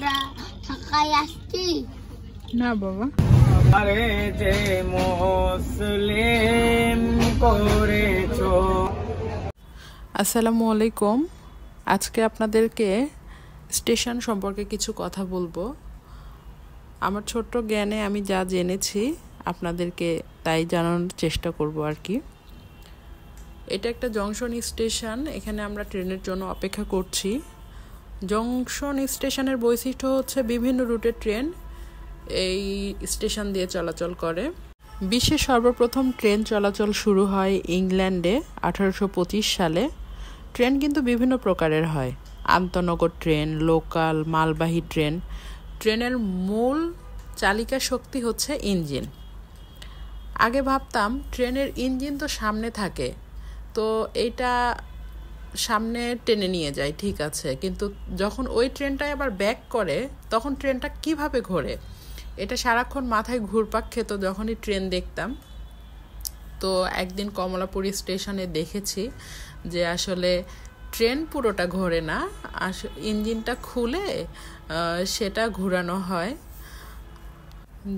ঢাকায় আসছি না বাবা। আরে যে মুসলিম করেছো। আসসালামু আলাইকুম। আজকে আপনাদেরকে স্টেশন সম্পর্কে কিছু কথা বলবো। আমার ছোট্ট জ্ঞানে আমি যা জেনেছি আপনাদেরকে তাই জানানোর চেষ্টা করব আর কি। এটা একটা জংশন স্টেশন, এখানে আমরা ট্রেনের জন্য অপেক্ষা করছি। জংশন স্টেশনের বৈশিষ্ট্য হচ্ছে বিভিন্ন রুটের ট্রেন এই স্টেশন দিয়ে চলাচল করে। বিশ্বের সর্বপ্রথম ট্রেন চলাচল শুরু হয় ইংল্যান্ডে 1825 সালে। ট্রেন কিন্তু বিভিন্ন প্রকারের হয়, আন্তনগর ট্রেন, লোকাল, মালবাহী ট্রেন। ট্রেনের মূল চালিকা শক্তি হচ্ছে ইঞ্জিন। আগে ভাবতাম ট্রেনের ইঞ্জিন তো সামনে থাকে, তো এইটা সামনে টেনে নিয়ে যায়, ঠিক আছে, কিন্তু যখন ওই ট্রেনটায় আবার ব্যাক করে তখন ট্রেনটা কিভাবে ঘোরে এটা সারাক্ষণ মাথায় ঘুরপাক খেত যখনই ট্রেন দেখতাম। তো একদিন কমলাপুরী স্টেশনে দেখেছি যে আসলে ট্রেন পুরোটা ঘোরে না, ইঞ্জিনটা খুলে সেটা ঘোরানো হয়।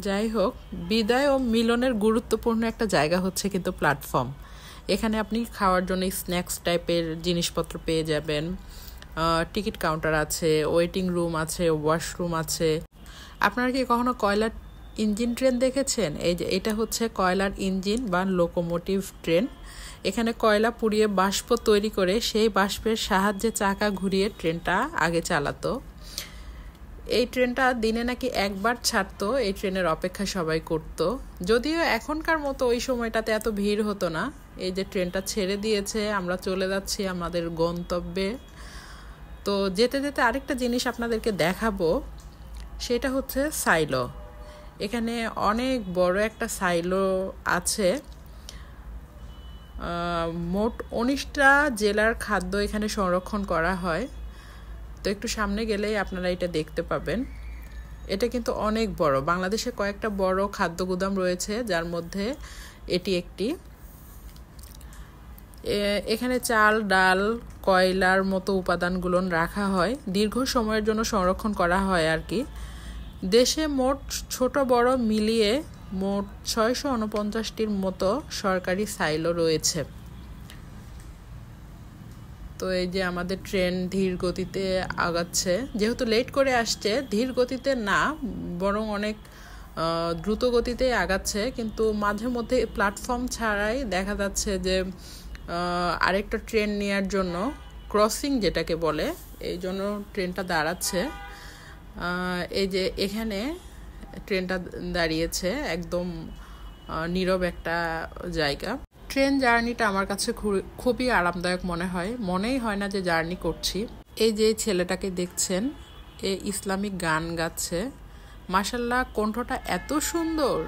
যাই হোক, বিদায় ও মিলনের গুরুত্বপূর্ণ একটা জায়গা হচ্ছে কিন্তু প্ল্যাটফর্ম। এখানে আপনি খাওয়ার জন্য স্ন্যাক্স টাইপের জিনিসপত্র পেয়ে যাবেন, টিকিট কাউন্টার আছে, ওয়েটিং রুম আছে, ওয়াশরুম আছে। আপনারা কি কখনো কয়লার ইঞ্জিন ট্রেন দেখেছেন? এই যে এটা হচ্ছে কয়লার ইঞ্জিন বা লোকোমোটিভ ট্রেন। এখানে কয়লা পুড়িয়ে বাষ্প তৈরি করে সেই বাষ্পের সাহায্যে চাকা ঘুরিয়ে ট্রেনটা আগে চালাতো। এই ট্রেনটা দিনে নাকি একবার ছাড়তো, এই ট্রেনের অপেক্ষা সবাই করত। যদিও এখনকার মতো ওই সময়টাতে এত ভিড় হতো না। এই যে ট্রেনটা ছেড়ে দিয়েছে, আমরা চলে যাচ্ছি আমাদের গন্তব্যে। তো যেতে যেতে আরেকটা জিনিস আপনাদেরকে দেখাবো, সেটা হচ্ছে সাইলো। এখানে অনেক বড় একটা সাইলো আছে। মোট 19টা জেলার খাদ্য এখানে সংরক্ষণ করা হয়। তো একটু সামনে গেলেই আপনারা এটা দেখতে পাবেন। এটা কিন্তু অনেক বড়। বাংলাদেশে কয়েকটা বড় খাদ্য গুদাম রয়েছে, যার মধ্যে এটি একটি। এখানে চাল, ডাল, কয়লার মতো উপাদানগুলো রাখা হয়, দীর্ঘ সময়ের জন্য সংরক্ষণ করা হয় আর কি। দেশে মোট ছোট বড় মিলিয়ে মোট 649টির মতো সরকারি সাইলো রয়েছে। তো এই যে আমাদের ট্রেন ধীর গতিতে আগাচ্ছে, যেহেতু লেট করে আসছে, ধীর গতিতে না বরং অনেক দ্রুত গতিতে আগাচ্ছে। কিন্তু মাঝে মধ্যে প্ল্যাটফর্ম ছাড়াই দেখা যাচ্ছে যে আরেকটা ট্রেন নেওয়ার জন্য ক্রসিং যেটাকে বলে, এই জন্য ট্রেনটা দাঁড়াচ্ছে। এই যে এখানে ট্রেনটা দাঁড়িয়েছে, একদম নীরব একটা জায়গা। ট্রেন জার্নিটা আমার কাছে খুবই আরামদায়ক মনেই হয় না যে জার্নি করছি। এই যে ছেলেটাকে দেখছেন, এ ইসলামিক গান গাচ্ছে। মাশাআল্লাহ, কণ্ঠটা এত সুন্দর,